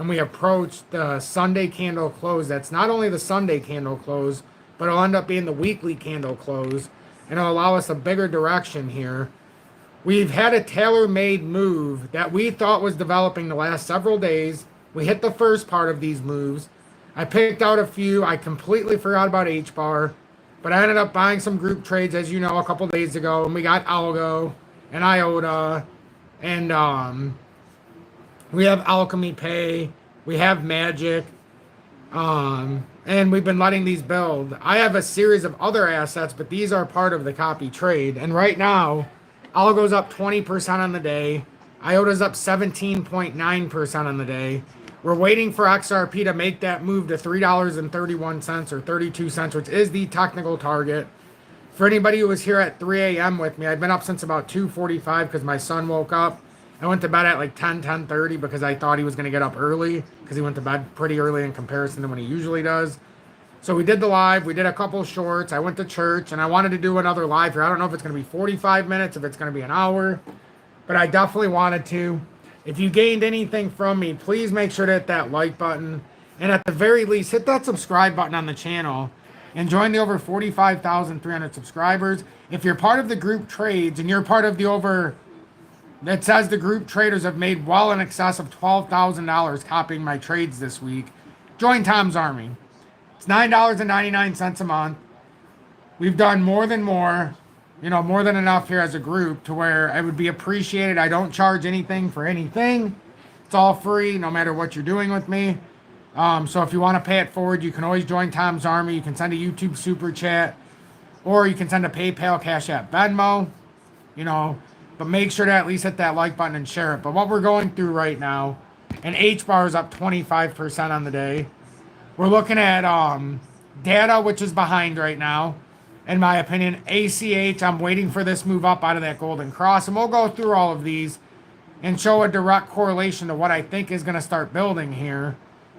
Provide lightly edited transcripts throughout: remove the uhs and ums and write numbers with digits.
and we approach the Sunday candle close. That's not only the Sunday candle close, but it'll end up being the weekly candle close, and it'll allow us a bigger direction here. We've had a tailor-made move that we thought was developing the last several days. We hit the first part of these moves. I picked out a few. I completely forgot about H-bar, but I ended up buying some group trades, as you know, a couple days ago, and we got Algo and IOTA, and we have Alchemy Pay, we have Magic, and we've been letting these build. I have a series of other assets, but these are part of the copy trade. And right now, Algo's up 20% on the day. IOTA's up 17.9% on the day. We're waiting for XRP to make that move to $3.31 or 32 cents, which is the technical target. For anybody who was here at 3 a.m. with me, I've been up since about 2:45 because my son woke up. I went to bed at like 10:30 because I thought he was going to get up early because he went to bed pretty early in comparison to when he usually does. So we did the live. We did a couple shorts. I went to church, and I wanted to do another live here. I don't know if it's going to be 45 minutes, if it's going to be an hour, but I definitely wanted to. If you gained anything from me, please make sure to hit that like button. And at the very least, hit that subscribe button on the channel and join the over 45,300 subscribers. If you're part of the group trades and you're part of the over... It says the group traders have made well in excess of $12,000 copying my trades this week. Join Tom's Army. It's $9.99 a month. We've done more than enough here as a group to where I would be appreciated. I don't charge anything for anything. It's all free, no matter what you're doing with me. So if you want to pay it forward, you can always join Tom's Army. You can send a YouTube super chat, or you can send a PayPal, Cash App, Venmo. But make sure to at least hit that like button and share it. But what we're going through right now, and H-bar is up 25% on the day. We're looking at data, which is behind right now. In my opinion, ACH, I'm waiting for this move up out of that golden cross. And we'll go through all of these and show a direct correlation to what I think is going to start building here.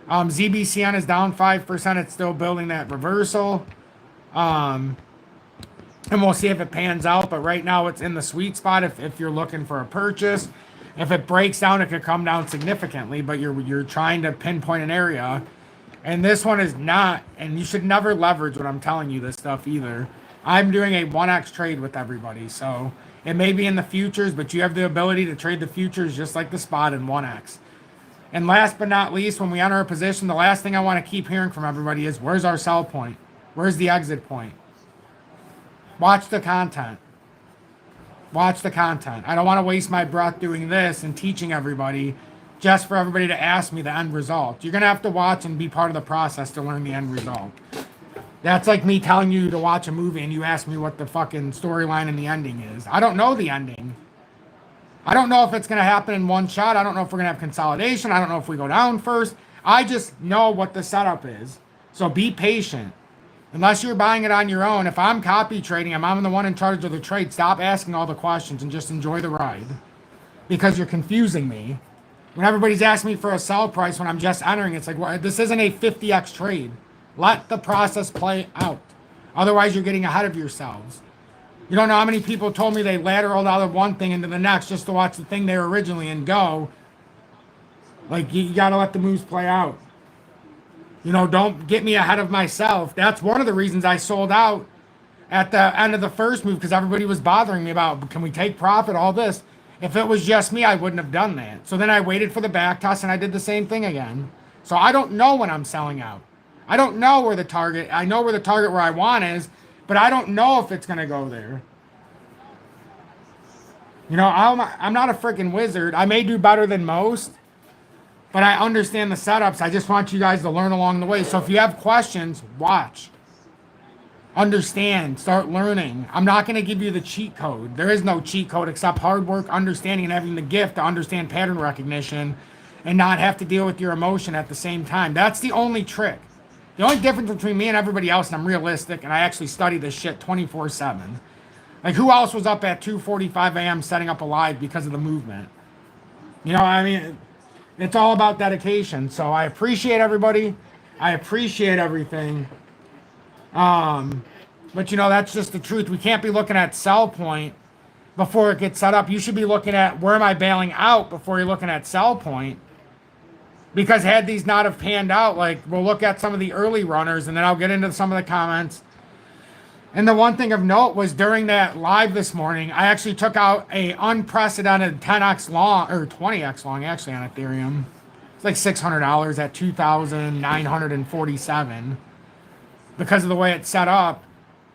ZBCN is down 5%. It's still building that reversal. And we'll see if it pans out. But right now, it's in the sweet spot if you're looking for a purchase. If it breaks down, it could come down significantly. But you're trying to pinpoint an area. And this one is not. And you should never leverage when I'm telling you this stuff either. I'm doing a 1x trade with everybody. So it may be in the futures, but you have the ability to trade the futures just like the spot in 1x. And last but not least, when we enter a position, the last thing I want to keep hearing from everybody is, where's our sell point? Where's the exit point? Watch the content. Watch the content. I don't want to waste my breath doing this and teaching everybody just for everybody to ask me the end result. You're going to have to watch and be part of the process to learn the end result. That's like me telling you to watch a movie and you ask me what the fucking storyline and the ending is. I don't know the ending. I don't know if it's going to happen in one shot. I don't know if we're going to have consolidation. I don't know if we go down first. I just know what the setup is. So be patient. Unless you're buying it on your own. If I'm copy trading, I'm the one in charge of the trade. Stop asking all the questions and just enjoy the ride. Because you're confusing me. When everybody's asking me for a sell price when I'm just entering, it's like, well, this isn't a 50x trade. Let the process play out. Otherwise, you're getting ahead of yourselves. You don't know how many people told me they lateraled out of one thing into the next just to watch the thing they were originally in go. Like, you got to let the moves play out. Don't get me ahead of myself. That's one of the reasons I sold out at the end of the first move, because everybody was bothering me about, can we take profit, all this. If it was just me, I wouldn't have done that. So then I waited for the back test, and I did the same thing again. So I don't know when I'm selling out. I don't know where the target, I know where the target where I want is, but I don't know if it's going to go there. I'm not a freaking wizard. I may do better than most, but I understand the setups. I just want you guys to learn along the way. So if you have questions, watch. Understand. Start learning. I'm not going to give you the cheat code. There is no cheat code except hard work, understanding, and having the gift to understand pattern recognition and not have to deal with your emotion at the same time. That's the only trick. The only difference between me and everybody else, and I'm realistic, and I actually study this shit 24/7. Like, who else was up at 2:45 a.m. setting up a live because of the movement? It's all about dedication. So I appreciate everybody. I appreciate everything. But that's just the truth. We can't be looking at sell point before it gets set up. You should be looking at, where am I bailing out, before you're looking at sell point. Because had these not have panned out, like we'll look at some of the early runners and then I'll get into some of the comments. And the one thing of note was during that live this morning, I actually took out a unprecedented 10x long or 20x long actually on Ethereum. It's like $600 at 2,947 because of the way it's set up.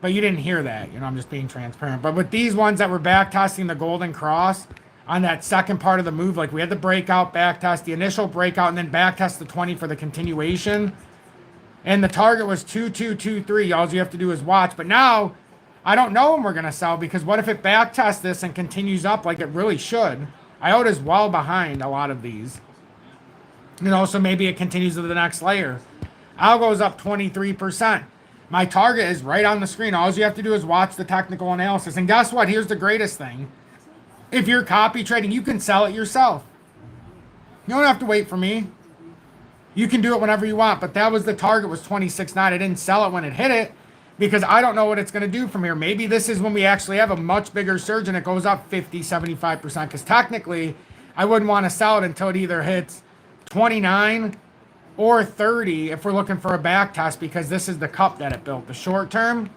But you didn't hear that, you know, I'm just being transparent. But with these ones that were back testing the golden cross on that second part of the move, like we had the breakout, back test, the initial breakout, and then back test the 20 for the continuation. And the target was 2223. All you have to do is watch. But now I don't know when we're going to sell, because what if it back tests this and continues up like it really should? IOTA's well behind a lot of these. And also maybe it continues to the next layer. Algo's up 23%. My target is right on the screen. All you have to do is watch the technical analysis. And guess what? Here's the greatest thing. If you're copy trading, you can sell it yourself. You don't have to wait for me. You can do it whenever you want. But that was the target, was 26.9. I didn't sell it when it hit it because I don't know what it's going to do from here. Maybe this is when we actually have a much bigger surge and it goes up 50, 75%. Because technically, I wouldn't want to sell it until it either hits 29 or 30 if we're looking for a back test, because this is the cup that it built. The short term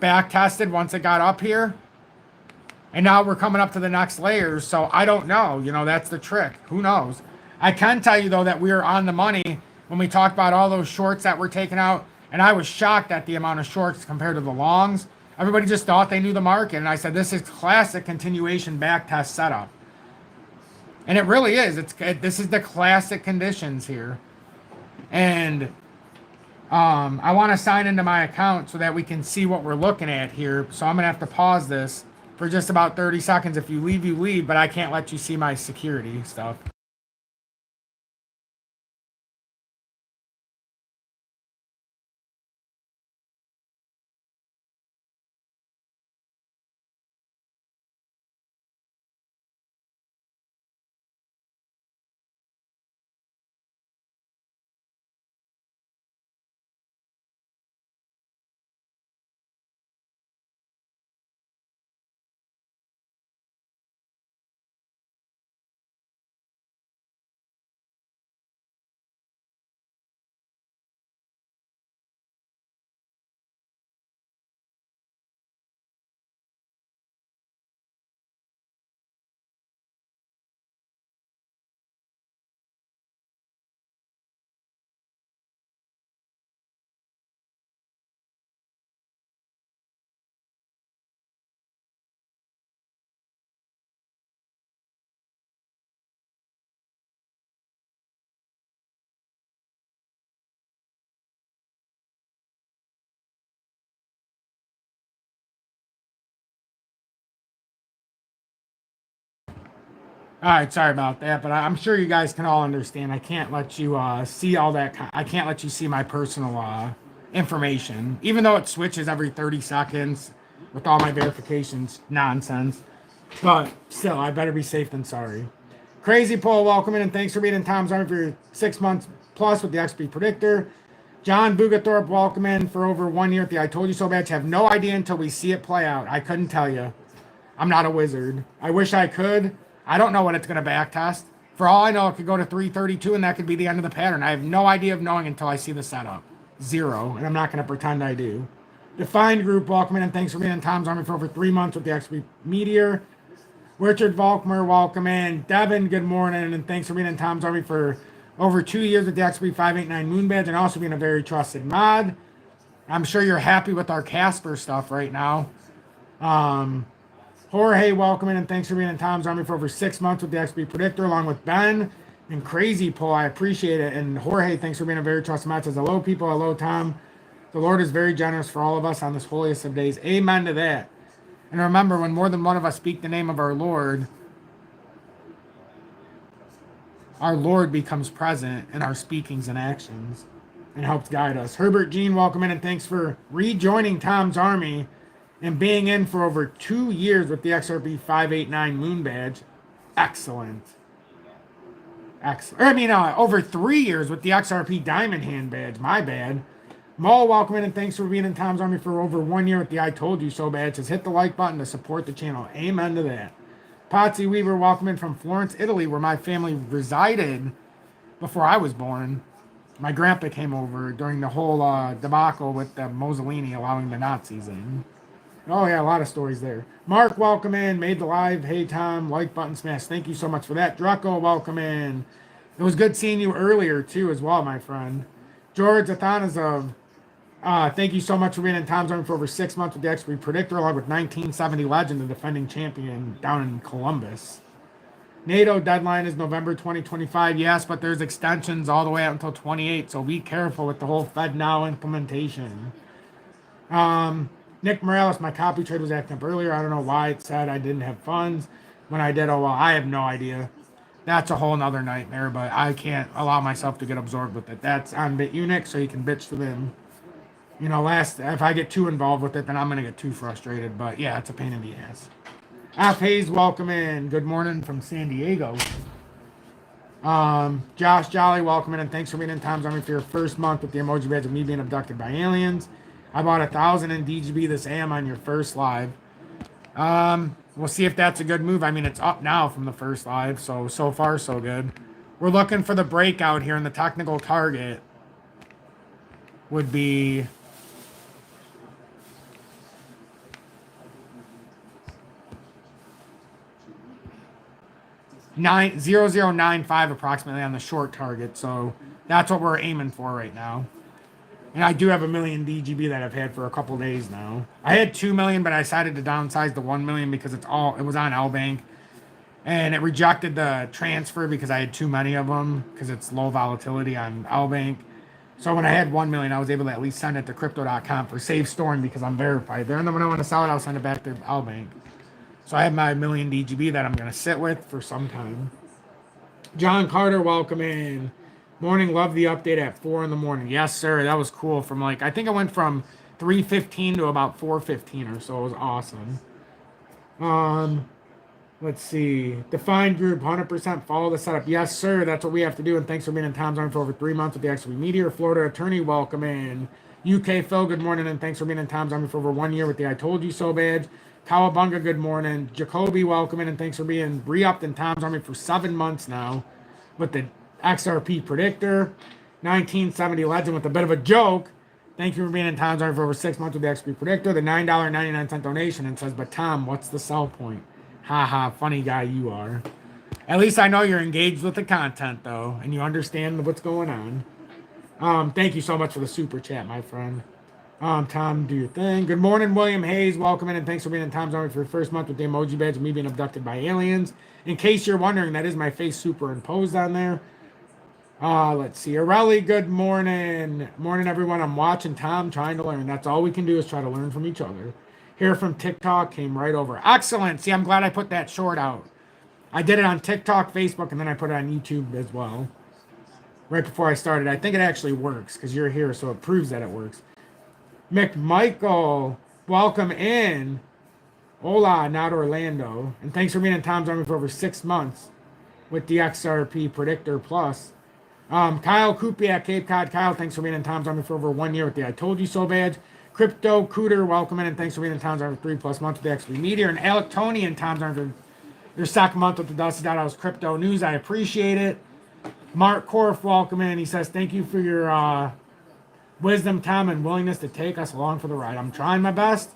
back tested once it got up here. And now we're coming up to the next layers. So I don't know. You know, that's the trick. Who knows? I can tell you, though, that we were on the money when we talked about all those shorts that were taken out. And I was shocked at the amount of shorts compared to the longs. Everybody just thought they knew the market. And I said, this is classic continuation back test setup. And it really is. This is the classic conditions here. And I want to sign into my account so that we can see what we're looking at here. So I'm going to have to pause this for just about 30 seconds. If you leave, you leave, but I can't let you see my security stuff. All right, sorry about that, but I'm sure you guys can all understand. I can't let you see all that. I can't let you see my personal information, even though it switches every 30 seconds with all my verifications nonsense. But still, I better be safe than sorry. Crazy Pole, welcome in, and thanks for being in Tom's Army for your 6 months plus with the XP Predictor. John Bugathorpe, welcome in for over 1 year at the I Told You So Badge. Have no idea until we see it play out. I couldn't tell you. I'm not a wizard. I wish I could. I don't know when it's going to backtest. For all I know, it could go to 332, and that could be the end of the pattern. I have no idea of knowing until I see the setup. Zero. And I'm not going to pretend I do. Defined Group, welcome in, and thanks for being in Tom's Army for over 3 months with the XP Meteor. Richard Volkmer, welcome in. Devin, good morning, and thanks for being in Tom's Army for over 2 years with the XP 589 Moon Badge, and also being a very trusted mod. I'm sure you're happy with our Casper stuff right now. Jorge, welcome in, and thanks for being in Tom's Army for over 6 months with the XP Predictor, along with Ben and Crazy Pull. I appreciate it. And Jorge, thanks for being a very trusted match. Says, hello, people. Hello, Tom. The Lord is very generous for all of us on this holiest of days. Amen to that. And remember, when more than one of us speak the name of our Lord becomes present in our speakings and actions and helps guide us. Herbert Jean, welcome in, and thanks for rejoining Tom's Army and being in for over 2 years with the XRP 589 Moon Badge. Excellent. Over 3 years with the XRP Diamond Hand Badge. My bad. Mo, welcome in, and thanks for being in Tom's Army for over 1 year with the I Told You So Badge. Just hit the like button to support the channel. Amen to that. Potsy Weaver, welcome in from Florence, Italy, where my family resided before I was born. My grandpa came over during the whole debacle with the Mussolini allowing the Nazis in. Oh yeah, a lot of stories there. Mark, welcome in. Made the live. Hey Tom, like button smash. Thank you so much for that. Draco, welcome in. It was good seeing you earlier too, as well, my friend. George Athanasov, thank you so much for being in Tom's Army for over 6 months with the XP Predictor, along with 1970 Legend, the defending champion down in Columbus. NATO deadline is November 2025. Yes, but there's extensions all the way out until 28. So be careful with the whole Fed Now implementation. Nick Morales, my copy trade was acting up earlier. I don't know why it said I didn't have funds. When I did, oh well, I have no idea. That's a whole nother nightmare, but I can't allow myself to get absorbed with it. That's on BITUNIX, so you can bitch to them. You know, if I get too involved with it, then I'm going to get too frustrated. But yeah, it's a pain in the ass. F. Hayes, welcome in. Good morning from San Diego. Josh Jolly, welcome in, and thanks for being in Tom's Army for your first month with the emoji badge of me being abducted by aliens. I bought 1,000 in DGB this AM on your first live. We'll see if that's a good move. I mean, it's up now from the first live, so far so good. We're looking for the breakout here, and the technical target would be 0095 approximately on the short target. So that's what we're aiming for right now. And I do have 1 million DGB that I've had for a couple days now. I had 2 million, but I decided to downsize to 1 million because it was on LBank. And it rejected the transfer because I had too many of them because it's low volatility on LBank. So when I had 1 million, I was able to at least send it to crypto.com for safe storing because I'm verified there. And then when I want to sell it, I'll send it back to LBank. So I have my 1 million DGB that I'm going to sit with for some time. John Carter, welcome in. Morning, love the update at 4 in the morning. Yes, sir. That was cool. From I think I went from 3:15 to about 4:15 or so. It was awesome. Let's see. Defined group, 100% follow the setup. Yes, sir. That's what we have to do. And thanks for being in Tom's Army for over 3 months with the XRP Meteor. Florida attorney, welcome in. UK Phil, good morning. And thanks for being in Tom's Army for over 1 year with the I Told You So badge. Kawabunga, good morning. Jacoby, welcome in. And thanks for being re-upped in Tom's Army for 7 months now with the XRP Predictor. 1970 Legend with a bit of a joke. Thank you for being in Tom's Army for over 6 months with the XRP Predictor. The $9.99 donation and says, but Tom, what's the sell point? Haha, funny guy you are. At least I know you're engaged with the content, though, and you understand what's going on. Thank you so much for the super chat, my friend. Tom, do your thing. Good morning, William Hayes. Welcome in, and thanks for being in Tom's Army for your first month with the emoji badge of me being abducted by aliens. In case you're wondering, that is my face superimposed on there. Let's see. Areli, good morning. Morning, everyone. I'm watching Tom, trying to learn. That's all we can do is try to learn from each other. Here from TikTok, came right over. Excellent. See, I'm glad I put that short out. I did it on TikTok, Facebook, and then I put it on YouTube as well. Right before I started. I think it actually works because you're here, so it proves that it works. McMichael, welcome in. Hola, not Orlando. And thanks for being in Tom's Army for over 6 months with the XRP Predictor Plus. Kyle Kupiak, Cape Cod. Kyle, thanks for being in Tom's Army for over 1 year with the I Told You So badge. Crypto Cooter, welcome in, and thanks for being in Tom's Army for 3+ months with the XP Meteor. And Alec Tony in Tom's Army for your second month with the Dusty Dot House Crypto News. I appreciate it. Mark Korf, welcome in. He says, thank you for your wisdom, Tom, and willingness to take us along for the ride. I'm trying my best.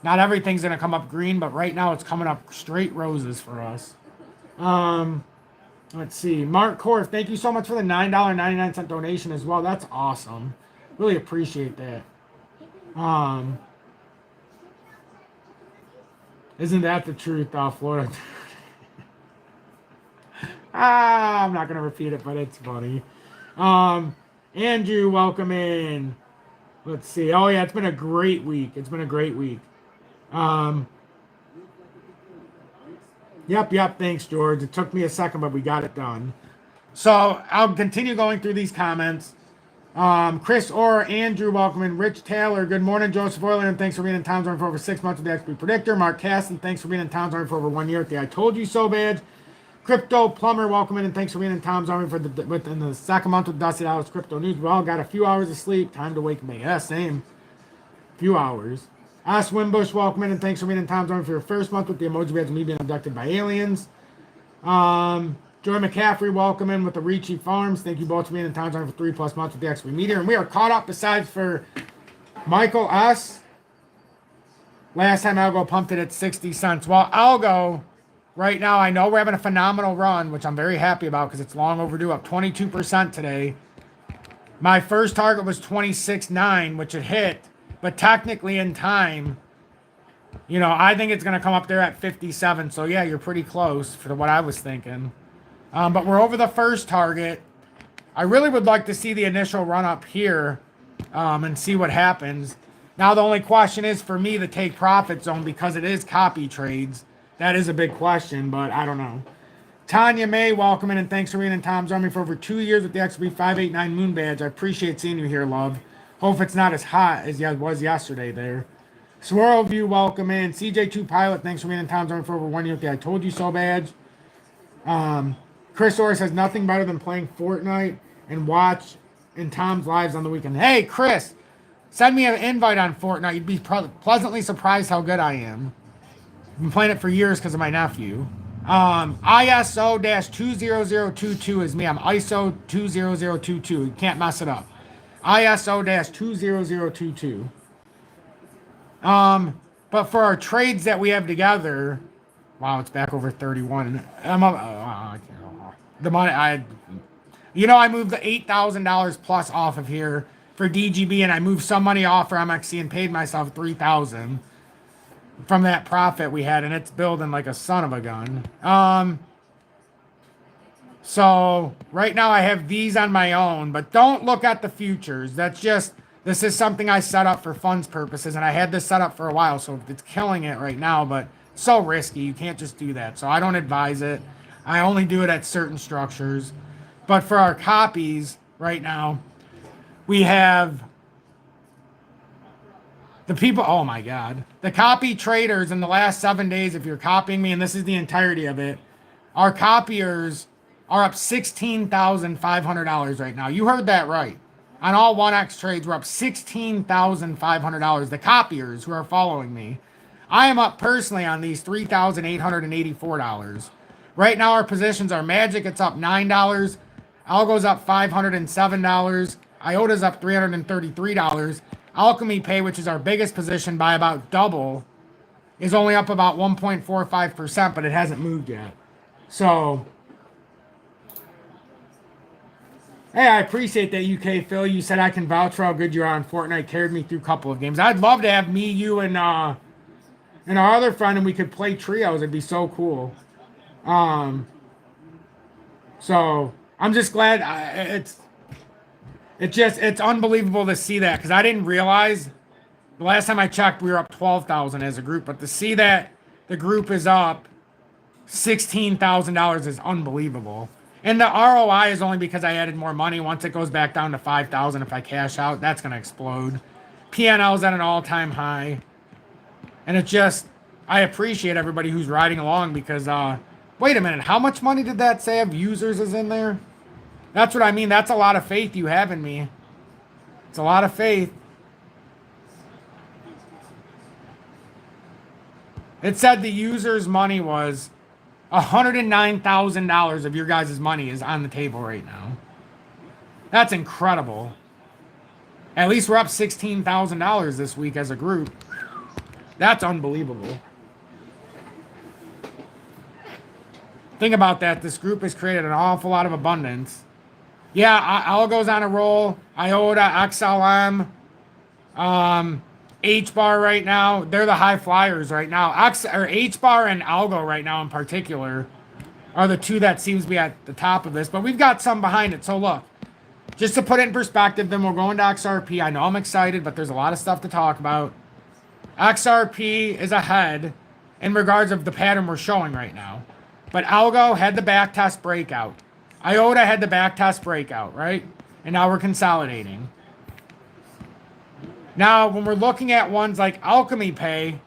Not everything's going to come up green, but right now it's coming up straight roses for us. Let's see. Mark Korf, thank you so much for the $9.99 donation as well. That's awesome. Really appreciate that. Isn't that the truth, Florida? I'm not gonna repeat it, but it's funny. Andrew, welcome in. Let's see. Oh yeah, it's been a great week. It's been a great week. Yep. Thanks, George. It took me a second, but we got it done. So I'll continue going through these comments. Chris Orr, Andrew, welcome in. Rich Taylor, good morning. Joseph Euler, and thanks for being in Tom's Army for over 6 months with the XP Predictor. Mark Caston, thanks for being in Tom's Army for over 1 year with the I Told You So badge. Crypto Plumber, welcome in, and thanks for being in Tom's Army for within the second month with Dusty Hours Crypto News. We all got a few hours of sleep. Time to wake me. Yeah, same. Few hours. Ash Wimbush, welcome in, and thanks for being in Tom's Army for your first month with the emoji badge of me being abducted by aliens. Joy McCaffrey, welcome in with the Ricci Farms. Thank you both for being in the time zone for 3+ months with the XP Meteor. And we are caught up besides for Michael S. Last time Algo pumped it at 60 cents. Well, Algo, right now, I know we're having a phenomenal run, which I'm very happy about because it's long overdue, up 22% today. My first target was 26.9, which it hit. But technically in time, you know, I think it's going to come up there at 57. So, yeah, you're pretty close for what I was thinking. But we're over the first target. I really would like to see the initial run up here and see what happens. Now, the only question is for me to take profit zone because it is copy trades. That is a big question, but I don't know. Tanya May, welcome in, and thanks for being in Tom's Army for over 2 years with the XRP 589 Moon Badge. I appreciate seeing you here, love. Hope it's not as hot as it was yesterday there. Swirl View, welcome in. CJ2 Pilot, thanks for being in Tom's Army for over 1 year with the I Told You So Badge. Chris Orr says nothing better than playing Fortnite and watch in Tom's lives on the weekend. Hey, Chris, send me an invite on Fortnite. You'd be pleasantly surprised how good I am. I've been playing it for years because of my nephew. ISO-20022 is me. I'm ISO-20022. You can't mess it up. ISO-20022. But for our trades that we have together, wow, it's back over 31. The money I moved the $8,000 plus off of here for DGB, and I moved some money off for MXC and paid myself $3,000 from that profit we had, and it's building like a son of a gun. So right now I have these on my own, but don't look at the futures. This is something I set up for funds purposes, and I had this set up for a while, so it's killing it right now, but it's so risky. You can't just do that. So I don't advise it. I only do it at certain structures. But for our copies right now, we have the people, oh my God, the copy traders in the last 7 days, if you're copying me, and this is the entirety of it, our copiers are up $16,500 right now. You heard that right. On all 1X trades, we're up $16,500. The copiers who are following me. I am up personally on these $3,884. Right now, our positions are Magic, it's up $9. Algo's up $507. IOTA's up $333. Alchemy Pay, which is our biggest position by about double, is only up about 1.45%, but it hasn't moved yet. So, hey, I appreciate that, UK Phil. You said I can vouch for how good you are on Fortnite. Carried me through a couple of games. I'd love to have me, you, and our other friend, and we could play trios. It'd be so cool. So I'm just glad it's unbelievable to see that, because I didn't realize the last time I checked we were up 12,000 as a group, but to see that the group is up $16,000 is unbelievable. And the ROI is only because I added more money. Once it goes back down to 5,000, if I cash out, that's going to explode. PNL is at an all-time high. And I appreciate everybody who's riding along because, wait a minute, how much money did that say of users is in there? That's what I mean. That's a lot of faith you have in me. It's a lot of faith. It said the user's money was $109,000 of your guys' money is on the table right now. That's incredible. At least we're up $16,000 this week as a group. That's unbelievable. Think about that. This group has created an awful lot of abundance. Yeah, Algo's on a roll. IOTA, XLM, H-bar right now. They're the high flyers right now. H-bar and Algo right now in particular are the two that seems to be at the top of this. But we've got some behind it. So look, just to put it in perspective, then we'll go into XRP. I know I'm excited, but there's a lot of stuff to talk about. XRP is ahead in regards of the pattern we're showing right now. But Algo had the backtest breakout. IOTA had the backtest breakout, right? And now we're consolidating. Now, when we're looking at ones like Alchemy Pay,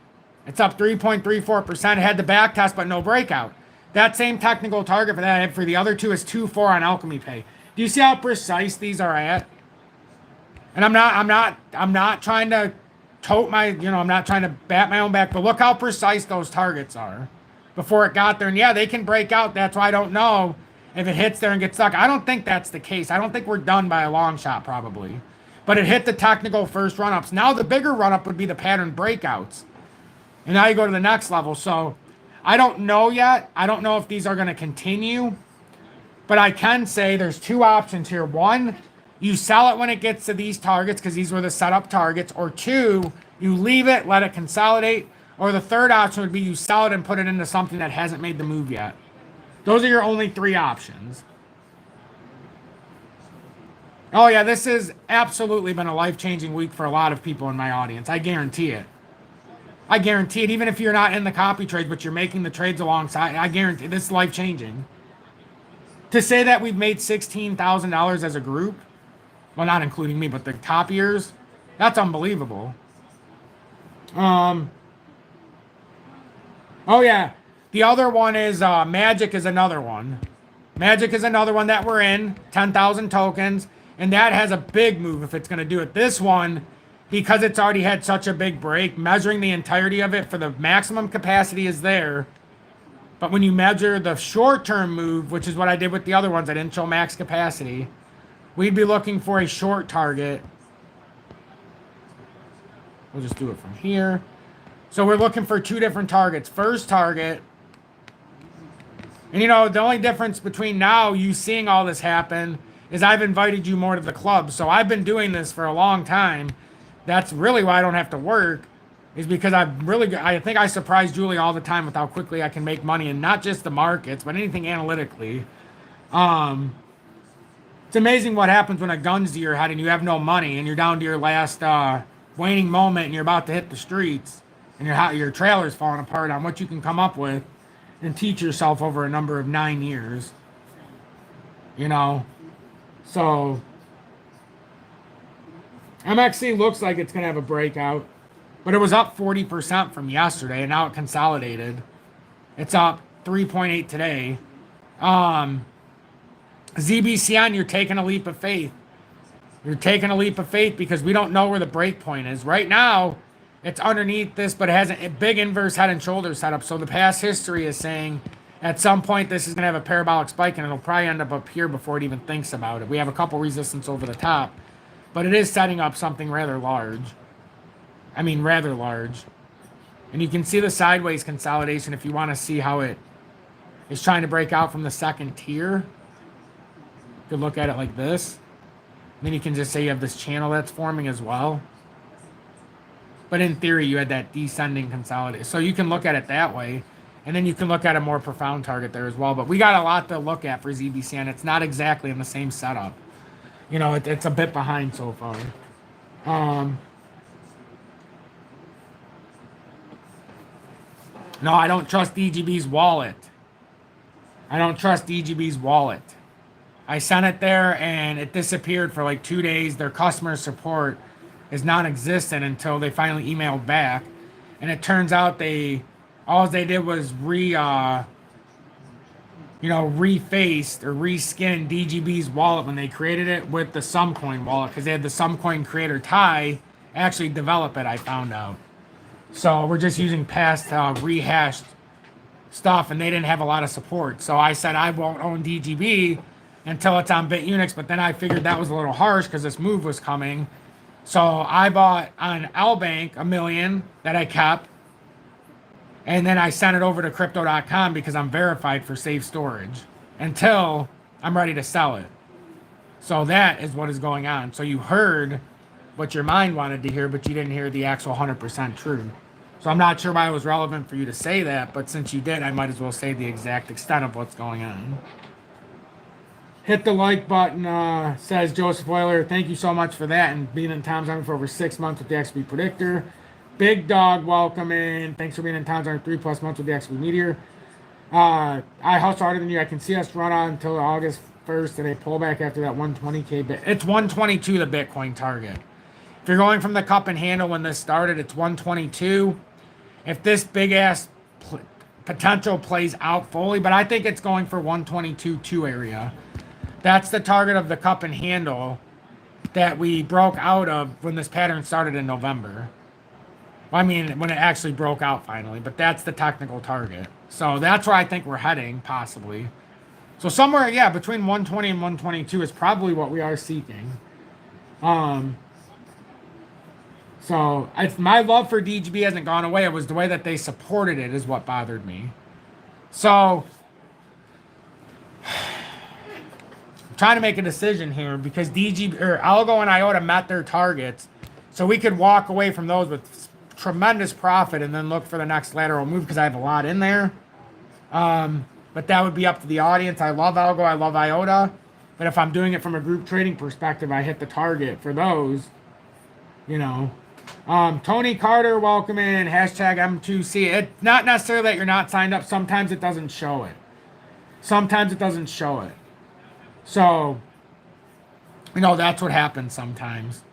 it's up 3.34%. It had the backtest, but no breakout. That same technical target for the other two is 2.4 on Alchemy Pay. Do you see how precise these are at? And I'm not trying to tote my, I'm not trying to bat my own back, but look how precise those targets are before it got there. And yeah, they can break out. That's why I don't know if it hits there and gets stuck. I don't think that's the case. I don't think we're done by a long shot probably. But it hit the technical first run-ups. Now the bigger run-up would be the pattern breakouts. And now you go to the next level. So I don't know yet. I don't know if these are going to continue. But I can say there's two options here. One, you sell it when it gets to these targets because these were the setup targets. Or two, you leave it, let it consolidate. Or the third option would be you sell it and put it into something that hasn't made the move yet. Those are your only three options. Oh, yeah, this has absolutely been a life-changing week for a lot of people in my audience. I guarantee it. I guarantee it. Even if you're not in the copy trades, but you're making the trades alongside, I guarantee this is life-changing. To say that we've made $16,000 as a group, well, not including me, but the copiers, that's unbelievable. Oh, yeah. The other one is Magic is another one. Magic is another one that we're in. 10,000 tokens. And that has a big move if it's going to do it. This one, because it's already had such a big break, measuring the entirety of it for the maximum capacity is there. But when you measure the short-term move, which is what I did with the other ones, I didn't show max capacity, we'd be looking for a short target. We'll just do it from here. So we're looking for two different targets. First target. And, you know, the only difference between now, you seeing all this happen, is I've invited you more to the club. So I've been doing this for a long time. That's really why I don't have to work, is because I think I surprise Julie all the time with how quickly I can make money, and not just the markets, but anything analytically. It's amazing what happens when a gun's to your head and you have no money and you're down to your last waning moment and you're about to hit the streets and your trailer's falling apart on what you can come up with and teach yourself over a number of 9 years. You know? So MXC looks like it's going to have a breakout, but it was up 40% from yesterday, and now it consolidated. It's up 3.8 today. ZBCN, you're taking a leap of faith. You're taking a leap of faith because we don't know where the break point is. Right now, it's underneath this, but it has a big inverse head and shoulder setup. So the past history is saying at some point this is going to have a parabolic spike, and it'll probably end up here before it even thinks about it. We have a couple resistance over the top, but it is setting up something rather large. I mean, rather large. And you can see the sideways consolidation if you want to see how it is trying to break out from the second tier. You could look at it like this. And then you can just say you have this channel that's forming as well. But in theory, you had that descending consolidation. So you can look at it that way. And then you can look at a more profound target there as well. But we got a lot to look at for ZBCN. It's not exactly in the same setup. You know, it's a bit behind so far. No, I don't trust DGB's wallet. I don't trust DGB's wallet. I sent it there and it disappeared for like 2 days. Their customer support is non-existent until they finally emailed back. And it turns out all they did was refaced or reskinned DGB's wallet when they created it with the Sumcoin wallet, because they had the Sumcoin creator Ty actually develop it, I found out. So we're just using past rehashed stuff, and they didn't have a lot of support. So I said I won't own DGB until it's on BITUNIX, but then I figured that was a little harsh because this move was coming. So I bought on LBank $1 million that I kept, and then I sent it over to crypto.com because I'm verified for safe storage until I'm ready to sell it. So that is what is going on. So you heard what your mind wanted to hear, but you didn't hear the actual 100% truth. So I'm not sure why it was relevant for you to say that, but since you did, I might as well say the exact extent of what's going on. Hit the like button, says Joseph Euler. Thank you so much for that, and being in Tom's Army for over 6 months with the XP Predictor. Big Dog, welcome in. Thanks for being in Tom's Army 3+ months with the XP Meteor. I hustle harder than you. I can see us run on until August 1st, and a pullback after that 120K bit. It's 122, the Bitcoin target. If you're going from the cup and handle when this started, it's 122. If this big-ass potential plays out fully, but I think it's going for 122.2 area. That's the target of the cup and handle that we broke out of when this pattern started in November. Well, I mean, when it actually broke out finally, but that's the technical target. So that's where I think we're heading, possibly. So somewhere, yeah, between 120 and 122 is probably what we are seeking. So my love for DGB hasn't gone away. It was the way that they supported it is what bothered me. So I'm trying to make a decision here because DGB or Algo and IOTA met their targets. So we could walk away from those with tremendous profit and then look for the next lateral move because I have a lot in there. But that would be up to the audience. I love Algo, I love IOTA. But if I'm doing it from a group trading perspective, I hit the target for those, you know. Tony Carter, welcome in. Hashtag M2C. It's not necessarily that you're not signed up. Sometimes it doesn't show it. Sometimes it doesn't show it. So, you know, that's what happens sometimes.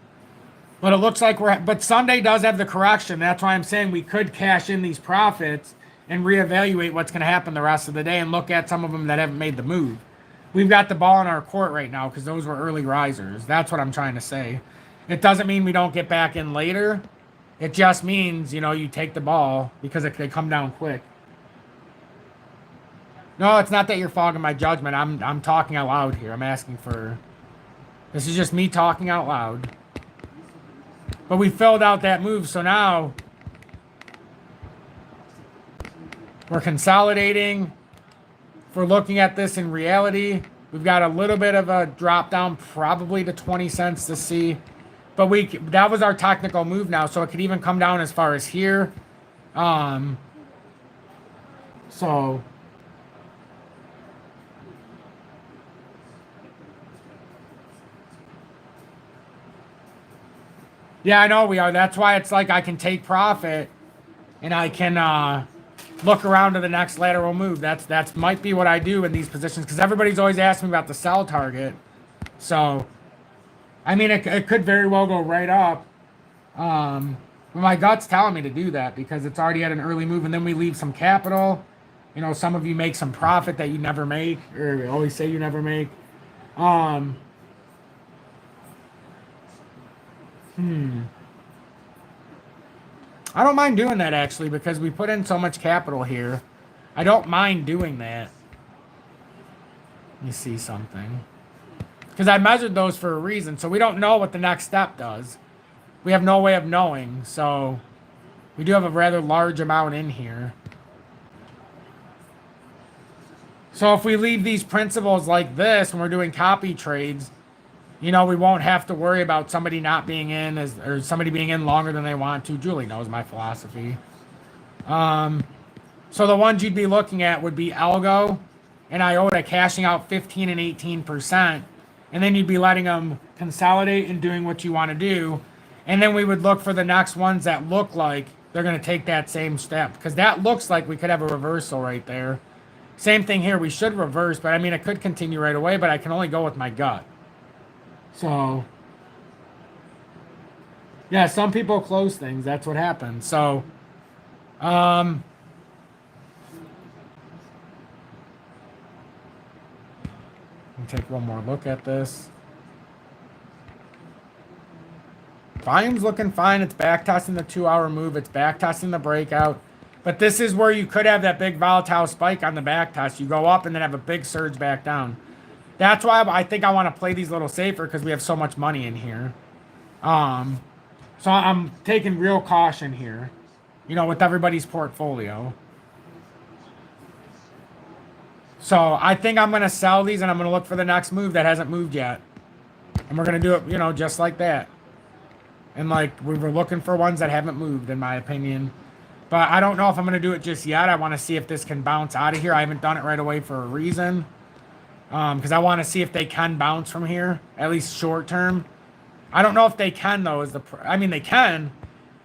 But it looks like but Sunday does have the correction. That's why I'm saying we could cash in these profits and reevaluate what's going to happen the rest of the day and look at some of them that haven't made the move. We've got the ball in our court right now because those were early risers. That's what I'm trying to say. It doesn't mean we don't get back in later. It just means, you know, you take the ball because they come down quick. No, it's not that you're fogging my judgment. I'm talking out loud here. I'm asking for... This is just me talking out loud. But we filled out that move, so now we're consolidating. If we're looking at this in reality, we've got a little bit of a drop down, probably to 20 cents to see. But that was our technical move now, so it could even come down as far as here. So... Yeah, I know we are. That's why it's like I can take profit and I can look around to the next lateral move. That's might be what I do in these positions because everybody's always asking me about the sell target. So, I mean, it could very well go right up. But my gut's telling me to do that because it's already at an early move and then we leave some capital. You know, some of you make some profit that you never make or always say you never make. I don't mind doing that actually because we put in so much capital here. I don't mind doing that. Let me see something. Because I measured those for a reason, so we don't know what the next step does. We have no way of knowing, so we do have a rather large amount in here. So if we leave these principles like this when we're doing copy trades, you know, we won't have to worry about somebody not being in or somebody being in longer than they want to. Julie knows my philosophy. So the ones you'd be looking at would be Algo and IOTA cashing out 15 and 18%. And then you'd be letting them consolidate and doing what you want to do. And then we would look for the next ones that look like they're going to take that same step. Because that looks like we could have a reversal right there. Same thing here. We should reverse, but I mean, it could continue right away, but I can only go with my gut. So, yeah, some people close things. That's what happens. So, let me take one more look at this. Volume's looking fine. It's back testing the 2-hour move. It's back testing the breakout. But this is where you could have that big volatile spike on the back test. You go up and then have a big surge back down. That's why I think I want to play these a little safer because we have so much money in here. So I'm taking real caution here, you know, with everybody's portfolio. So I think I'm going to sell these and I'm going to look for the next move that hasn't moved yet. And we're going to do it, you know, just like that. And like we were looking for ones that haven't moved, in my opinion. But I don't know if I'm going to do it just yet. I want to see if this can bounce out of here. I haven't done it right away for a reason. Because I want to see if they can bounce from here, at least short term. I don't know if they can, though. I mean, they can.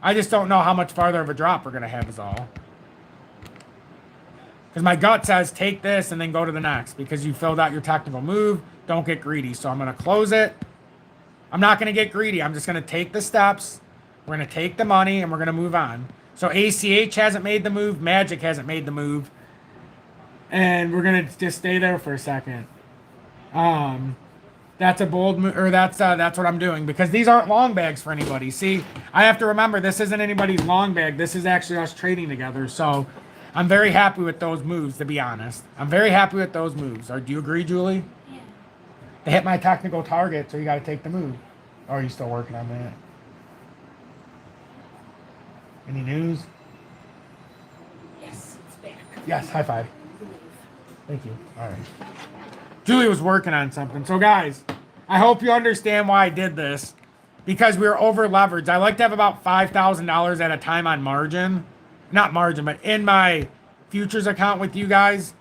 I just don't know how much farther of a drop we're going to have is all. Because my gut says take this and then go to the next. Because you filled out your technical move. Don't get greedy. So I'm going to close it. I'm not going to get greedy. I'm just going to take the steps. We're going to take the money and we're going to move on. So ACH hasn't made the move. Magic hasn't made the move. And we're going to just stay there for a second. That's a bold move, or that's what I'm doing because these aren't long bags for anybody. See, I have to remember this isn't anybody's long bag. This is actually us trading together. So I'm very happy with those moves, to be honest. I'm very happy with those moves. Do you agree, Julie? Yeah. They hit my technical target, so you got to take the move. Or are you still working on that? Any news? Yes, it's back. Yes, high five. Thank you. All right. Julie was working on something. So, guys, I hope you understand why I did this. Because we were over leveraged. I like to have about $5,000 at a time on margin. Not margin, but in my futures account with you guys.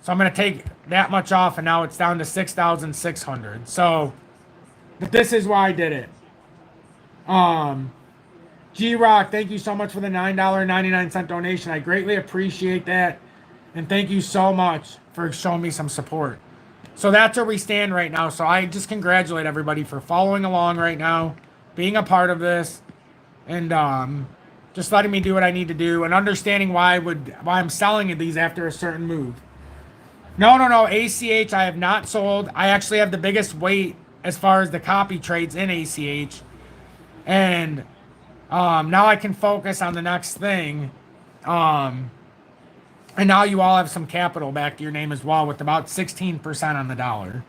So I'm going to take that much off, and now it's down to 6,600. So, but this is why I did it. G-Rock, thank you so much for the $9.99 donation. I greatly appreciate that. And thank you so much for showing me some support. So that's where we stand right now. So I just congratulate everybody for following along right now, being a part of this, and just letting me do what I need to do, and understanding why I'm selling these after a certain move. No. ACH, I have not sold. I actually have the biggest weight as far as the copy trades in ACH. And now I can focus on the next thing. And now you all have some capital back to your name as well, with about 16% on the dollar.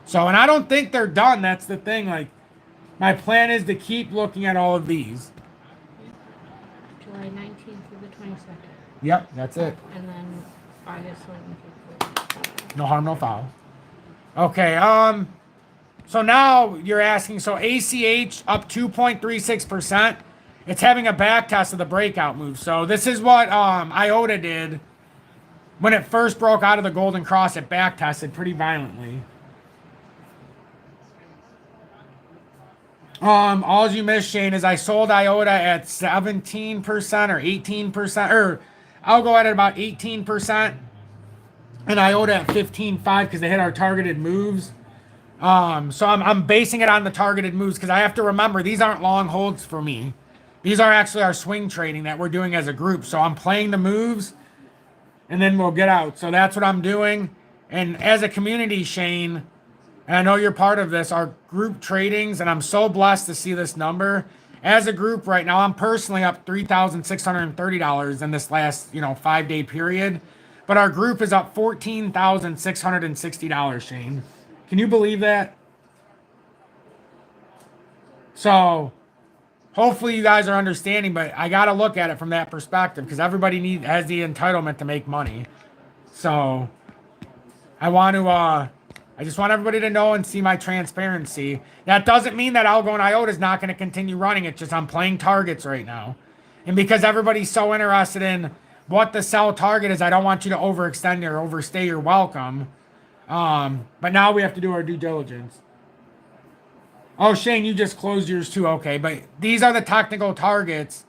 So, and I don't think they're done. That's the thing. Like, my plan is to keep looking at all of these. July 19th through the 22nd. Yep, that's it. And then August 11th through 4th. No harm, no foul. Okay, so now you're asking, so ACH up 2.36%. It's having a back test of the breakout move. So this is what IOTA did when it first broke out of the golden cross. It back tested pretty violently. All you missed, Shane, is I sold IOTA at 17% or 18%, or I'll go at it about 18%, and IOTA at 15.5 because they hit our targeted moves. So I'm basing it on the targeted moves, because I have to remember these aren't long holds for me. These are actually our swing trading that we're doing as a group. So I'm playing the moves, and then we'll get out. So that's what I'm doing. And as a community, Shane, and I know you're part of this, our group tradings, and I'm so blessed to see this number. As a group right now, I'm personally up $3,630 in this last, 5-day period. But our group is up $14,660, Shane. Can you believe that? So hopefully you guys are understanding, but I got to look at it from that perspective, because everybody has the entitlement to make money. So I just want everybody to know and see my transparency. That doesn't mean that Algo and IOTA is not going to continue running. It's just I'm playing targets right now. And because everybody's so interested in what the sell target is, I don't want you to overextend or overstay your welcome. But now we have to do our due diligence. Oh, Shane, you just closed yours too. Okay, but these are the technical targets.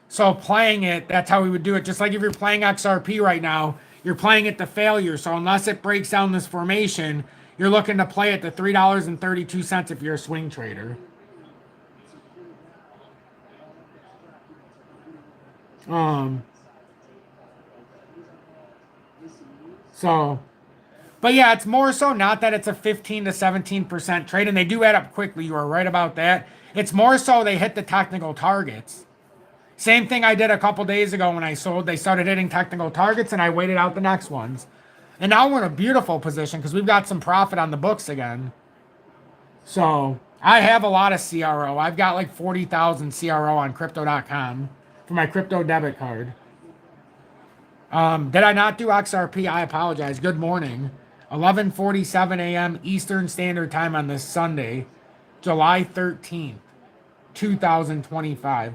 So playing it, that's how we would do it. Just like if you're playing XRP right now, you're playing it to failure. So unless it breaks down this formation, you're looking to play it to $3.32 if you're a swing trader. But yeah, it's more so not that it's a 15 to 17% trade, and they do add up quickly. You are right about that. It's more so they hit the technical targets. Same thing I did a couple days ago when I sold. They started hitting technical targets, and I waited out the next ones. And now we're in a beautiful position because we've got some profit on the books again. So I have a lot of CRO. I've got like 40,000 CRO on crypto.com for my crypto debit card. Did I not do XRP? I apologize. Good morning. 11:47 a.m. Eastern Standard Time on this Sunday, July 13th, 2025.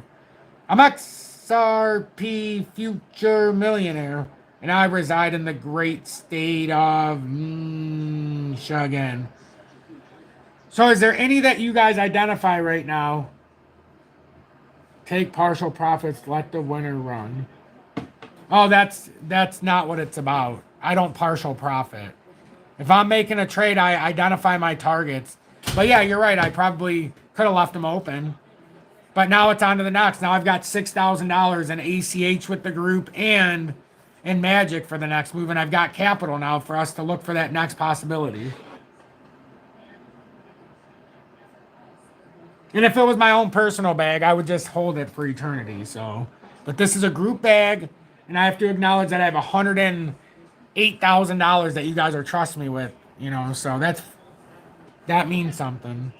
I'm XRP future millionaire, and I reside in the great state of Michigan. So is there any that you guys identify right now? Take partial profits, let the winner run. Oh, that's not what it's about. I don't partial profit. If I'm making a trade, I identify my targets. But yeah, you're right. I probably could have left them open. But now it's on to the next. Now I've got $6,000 in ACH with the group and in Magic for the next move. And I've got capital now for us to look for that next possibility. And if it was my own personal bag, I would just hold it for eternity. So, but this is a group bag. And I have to acknowledge that I have $108,000 that you guys are trusting me with, you know, so that means something.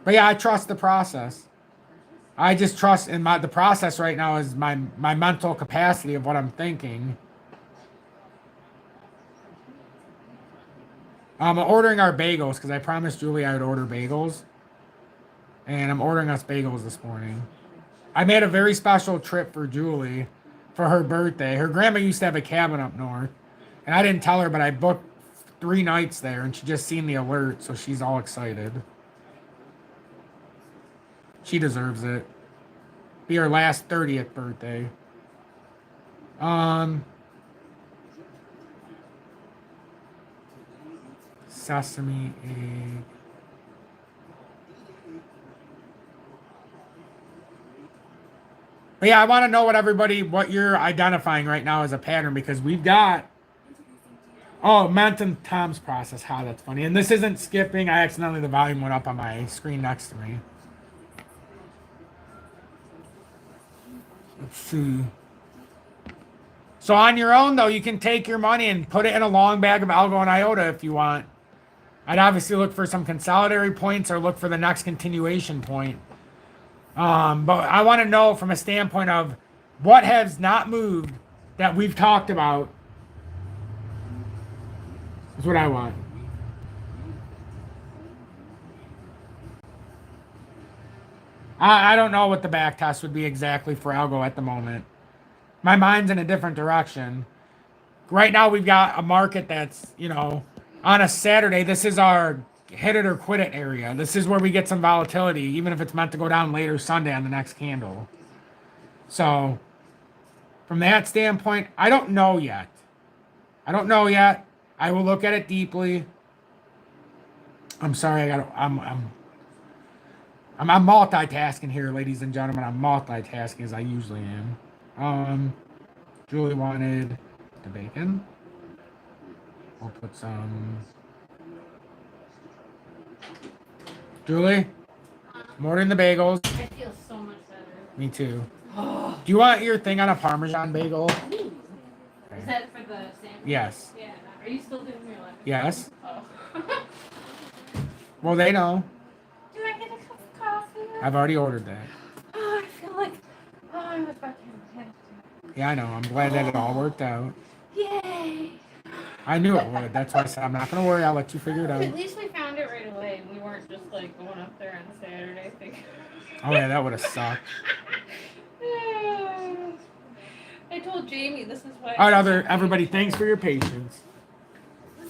But yeah, I trust the process. I just trust in the process right now is my mental capacity of what I'm thinking. I'm ordering our bagels because I promised Julie I would order bagels. And I'm ordering us bagels this morning. I made a very special trip for Julie for her birthday. Her grandma used to have a cabin up north. And I didn't tell her, but I booked 3 nights there and she just seen the alert, so she's all excited. She deserves it. Be her last 30th birthday. Sesame egg. But yeah, I want to know what you're identifying right now as a pattern, because we've got. Oh, meant in Tom's process. How that's funny. And this isn't skipping. I accidentally, the volume went up on my screen next to me. Let's see. So on your own, though, you can take your money and put it in a long bag of algo and iota if you want. I'd obviously look for some consolidatory points or look for the next continuation point. But I want to know from a standpoint of what has not moved that we've talked about. Is what I want. I don't know what the back test would be exactly for algo at the moment. My mind's in a different direction. Right now we've got a market that's, you know, on a Saturday, this is our hit it or quit it area. This is where we get some volatility, even if it's meant to go down later Sunday on the next candle. So, from that standpoint, I don't know yet. I will look at it deeply. I'm sorry, I'm multitasking here, ladies and gentlemen. I'm multitasking as I usually am. Julie wanted the bacon. I'll put some. Julie, more than the bagels. I feel so much better. Me too. Do you want your thing on a Parmesan bagel? Ooh. Is that for the sandwich? Yes. Yeah. Are you still doing your lunch? Yes. Oh. Well, they know. Do I get a cup of coffee? I've already ordered that. Oh, I feel like I was about to have Yeah, I know. I'm glad that it all worked out. Yay! I knew it would. That's why I said I'm not going to worry. I'll let you figure it out. At least we found it right away, and we weren't just like going up there on Saturday thinking. Oh yeah, that would have sucked. I told Jamie this is why. All right, everybody, thanks for your patience.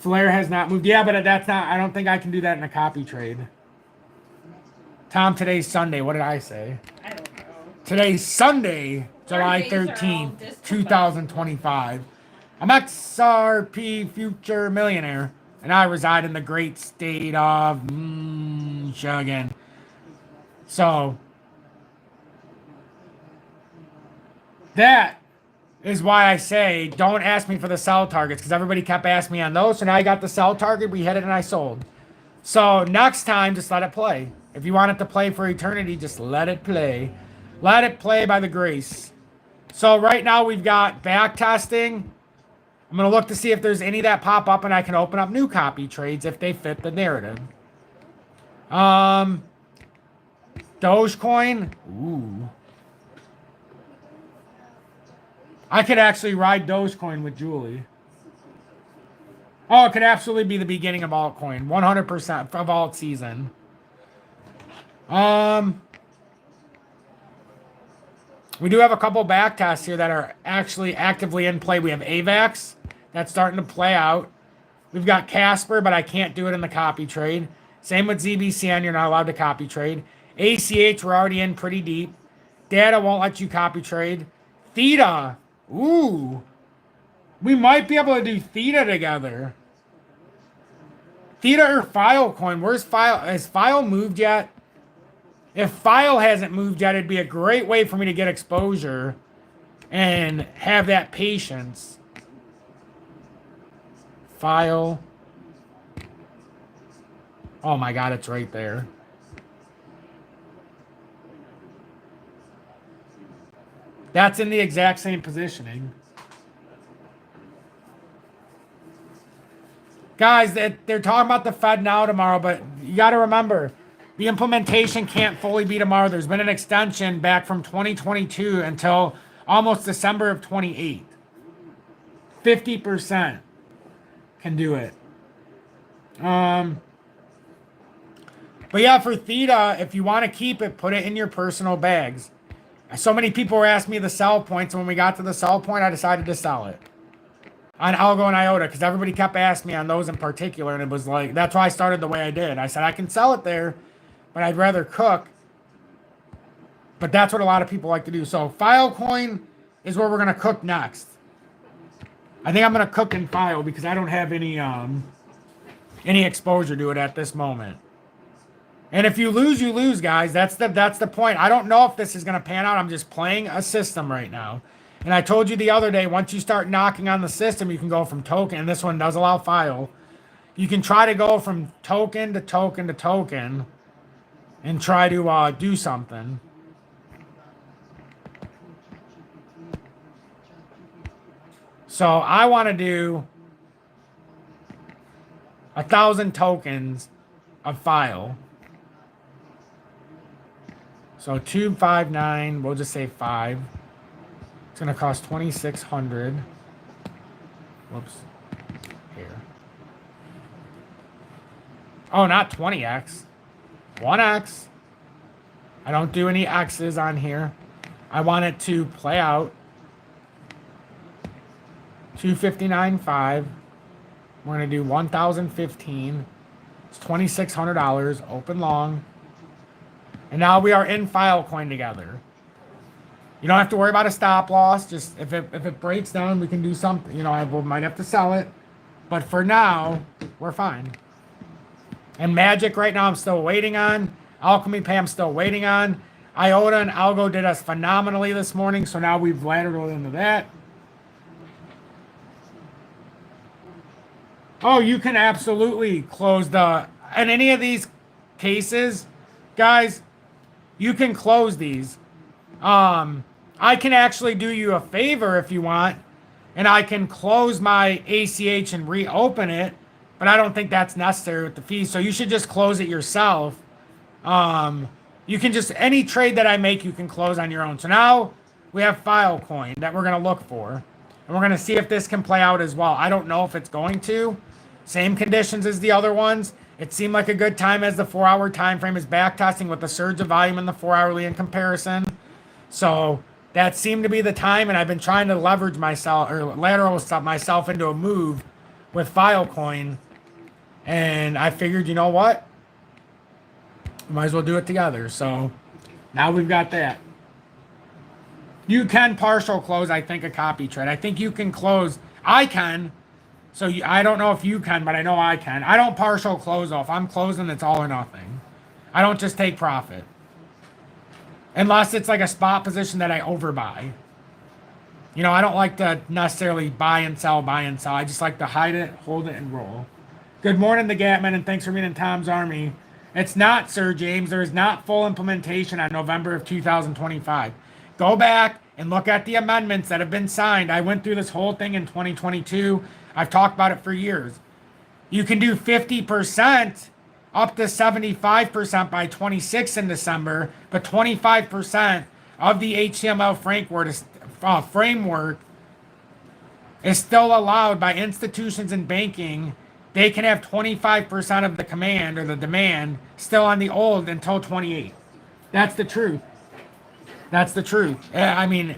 Flare has not moved. Yeah, but that's not. I don't think I can do that in a copy trade. Tom, today's Sunday. What did I say? I don't know. Today's Sunday, July days are all 13th, 2025. I'm XRP future millionaire, and I reside in the great state of Michigan. So, that is why I say don't ask me for the sell targets, because everybody kept asking me on those. So now I got the sell target, we hit it, and I sold. So next time, just let it play. If you want it to play for eternity, just let it play. Let it play by the grace. So right now we've got back testing. I'm going to look to see if there's any that pop up and I can open up new copy trades if they fit the narrative. Dogecoin. Ooh. I could actually ride Dogecoin with Julie. Oh, it could absolutely be the beginning of altcoin. 100% of alt season. We do have a couple back tests here that are actually actively in play. We have AVAX. That's starting to play out. We've got Casper, but I can't do it in the copy trade. Same with ZBCN. You're not allowed to copy trade. ACH, we're already in pretty deep. Data won't let you copy trade. Theta. Ooh. We might be able to do Theta together. Theta or Filecoin. Where's File? Has File moved yet? If File hasn't moved yet, it'd be a great way for me to get exposure and have that patience. File. Oh my God, it's right there. That's in the exact same positioning. Guys, they're talking about the Fed now tomorrow, but you got to remember, the implementation can't fully be tomorrow. There's been an extension back from 2022 until almost December of 28. 50% can do it. But yeah, for Theta, if you want to keep it, put it in your personal bags. So many people were asking me the sell points, and when we got to the sell point, I decided to sell it on Algo and IOTA, because everybody kept asking me on those in particular, and it was like, that's why I started the way I did. I said I can sell it there, but I'd rather cook. But that's what a lot of people like to do. So Filecoin is where we're going to cook next. I think I'm going to cook in File because I don't have any exposure to it at this moment. And if you lose, you lose, guys. That's the point. I don't know if this is going to pan out. I'm just playing a system right now. And I told you the other day, once you start knocking on the system, you can go from token. And this one does allow File. You can try to go from token to token to token and try to do something. So I want to do 1,000 tokens of File. So 259, we'll just say 5. It's going to cost 2,600. Whoops. Here. Oh, not 20x. 1x. I don't do any x's on here. I want it to play out. 259.5. We're going to do 1,015. It's $2,600. Open long. And now we are in Filecoin together. You don't have to worry about a stop loss. Just if it breaks down, we can do something. You know, I might have to sell it. But for now, we're fine. And Magic right now I'm still waiting on. Alchemy Pay I'm still waiting on. IOTA and Algo did us phenomenally this morning. So now we've lateraled into that. Oh, you can absolutely close the... In any of these cases, guys, you can close these. I can actually do you a favor if you want, and I can close my ACH and reopen it, but I don't think that's necessary with the fees, so you should just close it yourself. You can just, any trade that I make, you can close on your own. So now we have Filecoin that we're going to look for, and we're going to see if this can play out as well. I don't know if it's going to. Same conditions as the other ones. It seemed like a good time as the 4-hour time frame is backtesting with the surge of volume in the 4-hourly in comparison. So that seemed to be the time, and I've been trying to leverage myself or lateral myself into a move with Filecoin, and I figured, you know what? Might as well do it together. So now we've got that. You can partial close, I think, a copy trade. I think you can close. I can. So I don't know if you can, but I know I can. I don't partial close off. I'm closing, it's all or nothing. I don't just take profit. Unless it's like a spot position that I overbuy. You know, I don't like to necessarily buy and sell. I just like to hide it, hold it, and roll. Good morning, the Gatman, and thanks for being in Tom's Army. It's not, Sir James. There is not full implementation on November of 2025. Go back and look at the amendments that have been signed. I went through this whole thing in 2022. I've talked about it for years. You can do 50% up to 75% by 26 in December, but 25% of the HTML framework is still allowed by institutions and banking. They can have 25% of the command or the demand still on the old until 28. That's the truth. That's the truth. I mean,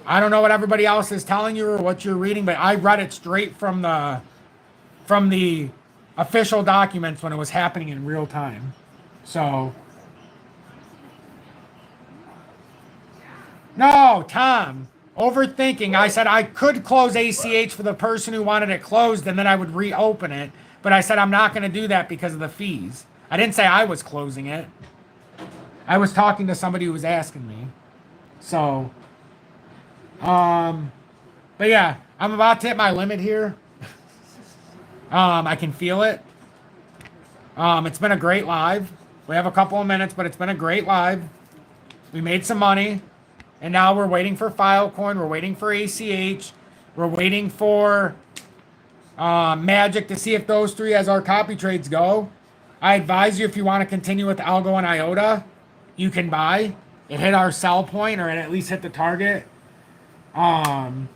I don't know what everybody else is telling you or what you're reading, but I read it straight from the official documents when it was happening in real time. So, no, Tom, overthinking. I said I could close ACH for the person who wanted it closed, and then I would reopen it. But I said I'm not going to do that because of the fees. I didn't say I was closing it. I was talking to somebody who was asking me. So, but yeah, I'm about to hit my limit here. I can feel it. It's been a great live. We have a couple of minutes, but it's been a great live. We made some money. And now we're waiting for Filecoin. We're waiting for ACH. We're waiting for Magic to see if those three, as our copy trades go. I advise you, if you want to continue with Algo and IOTA, you can buy. It hit our sell point, or it at least hit the target. That's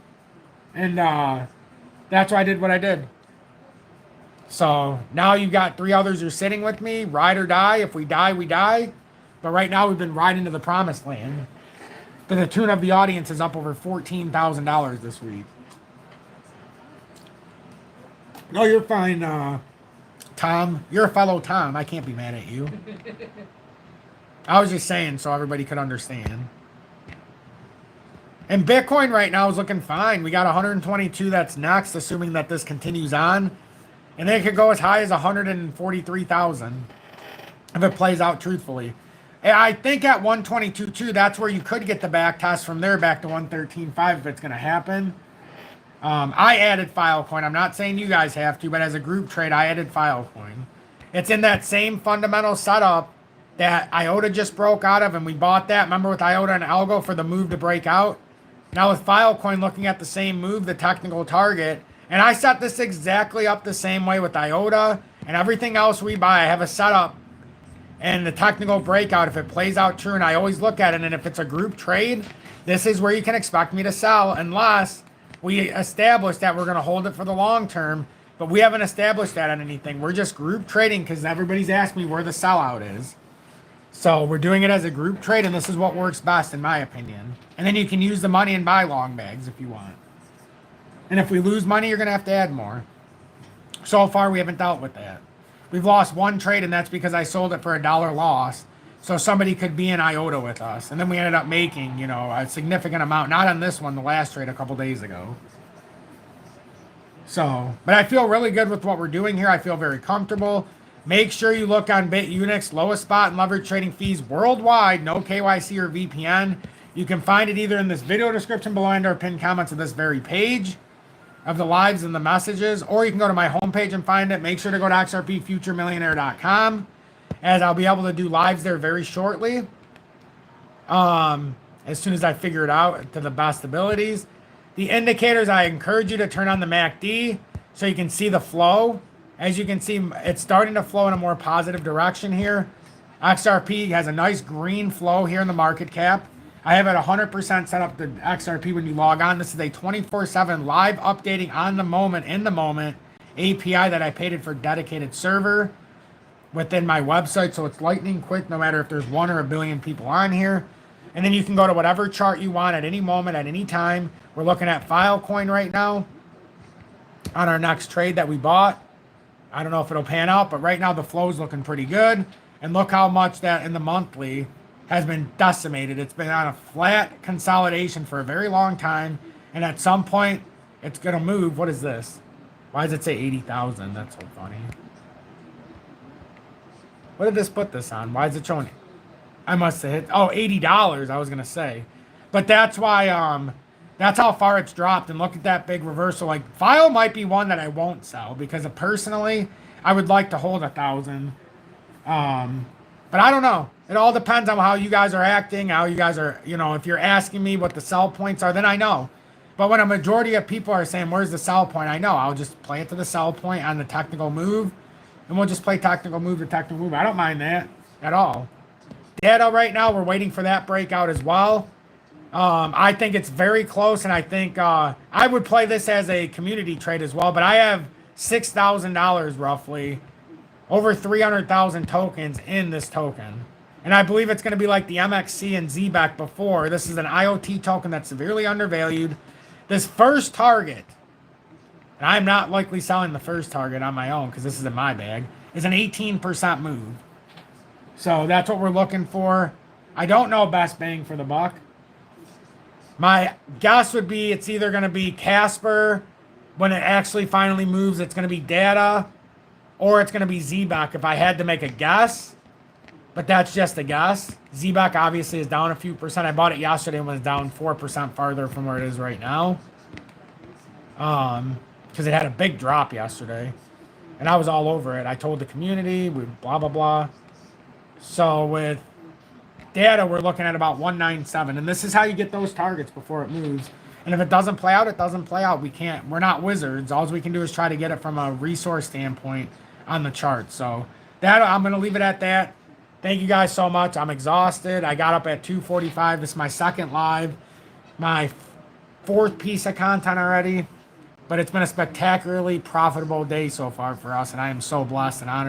why I did what I did. So now you've got three others who are sitting with me. Ride or die. If we die, we die. But right now we've been riding to the promised land. To the tune of the audience is up over $14,000 this week. No, you're fine, Tom. You're a fellow Tom. I can't be mad at you. I was just saying so everybody could understand. And Bitcoin right now is looking fine. We got 122 that's next, assuming that this continues on. And then it could go as high as 143,000 if it plays out truthfully. And I think at 122.2, that's where you could get the back test from there back to 113.5 if it's going to happen. I added Filecoin. I'm not saying you guys have to, but as a group trade, I added Filecoin. It's in that same fundamental setup that IOTA just broke out of, and we bought that. Remember with IOTA and Algo for the move to break out? Now with Filecoin looking at the same move, the technical target, and I set this exactly up the same way with IOTA and everything else we buy. I have a setup and the technical breakout, if it plays out true, and I always look at it, and if it's a group trade, this is where you can expect me to sell unless we establish that we're going to hold it for the long term. But we haven't established that on anything. We're just group trading because everybody's asked me where the sellout is. So we're doing it as a group trade, and this is what works best in my opinion. And then you can use the money and buy long bags if you want. And if we lose money, you're going to have to add more. So far, we haven't dealt with that. We've lost one trade, and that's because I sold it for $1 loss. So somebody could be in IOTA with us. And then we ended up making, you know, a significant amount. Not on this one, the last trade a couple days ago. So, but I feel really good with what we're doing here. I feel very comfortable. Make sure you look on BITUNIX, lowest spot and leverage trading fees worldwide, no KYC or VPN. You can find it either in this video description below and or pinned comments of this very page of the lives and the messages, or you can go to my homepage and find it. Make sure to go to XRPFutureMillionaire.com, as I'll be able to do lives there very shortly. As soon as I figure it out to the best abilities. The indicators, I encourage you to turn on the MACD so you can see the flow. As you can see, it's starting to flow in a more positive direction here. XRP has a nice green flow here in the market cap. I have it 100% set up to XRP when you log on. This is a 24/7 live updating on the moment, in the moment API that I paid for dedicated server within my website. So it's lightning quick, no matter if there's 1 or a billion people on here. And then you can go to whatever chart you want at any moment, at any time. We're looking at Filecoin right now on our next trade that we bought. I don't know if it'll pan out, but right now the flow is looking pretty good. And look how much that in the monthly has been decimated. It's been on a flat consolidation for a very long time. And at some point, it's going to move. What is this? Why does it say 80,000? That's so funny. What did this put this on? Why is it showing? I must have hit, oh, $80, I was going to say. But that's why, that's how far it's dropped. And look at that big reversal. Like, File might be one that I won't sell because personally, I would like to hold 1,000. But I don't know. It all depends on how you guys are acting, how you guys are, you know, if you're asking me what the sell points are, then I know. But when a majority of people are saying, where's the sell point? I know. I'll just play it to the sell point on the technical move. And we'll just play technical move to technical move. I don't mind that at all. Data right now, we're waiting for that breakout as well. I think it's very close, and I think I would play this as a community trade as well. But I have $6,000 roughly, over 300,000 tokens in this token. And I believe it's going to be like the MXC and ZBEC before. This is an IoT token that's severely undervalued. This first target, and I'm not likely selling the first target on my own because this is in my bag, is an 18% move. So that's what we're looking for. I don't know best bang for the buck. My guess would be it's either going to be Casper when it actually finally moves. It's going to be Data, or it's going to be ZBEC if I had to make a guess. But that's just a guess. ZBEC obviously is down a few percent. I bought it yesterday and was down 4% farther from where it is right now. Because it had a big drop yesterday. And I was all over it. I told the community, blah, blah, blah. So with data, we're looking at about 197. And this is how you get those targets before it moves. And if it doesn't play out, it doesn't play out. We're not wizards. All we can do is try to get it from a resource standpoint on the chart. So that, I'm going to leave it at that. Thank you guys so much. I'm exhausted. I got up at 2:45. This is my second live, my fourth piece of content already. But it's been a spectacularly profitable day so far for us. And I am so blessed and honored.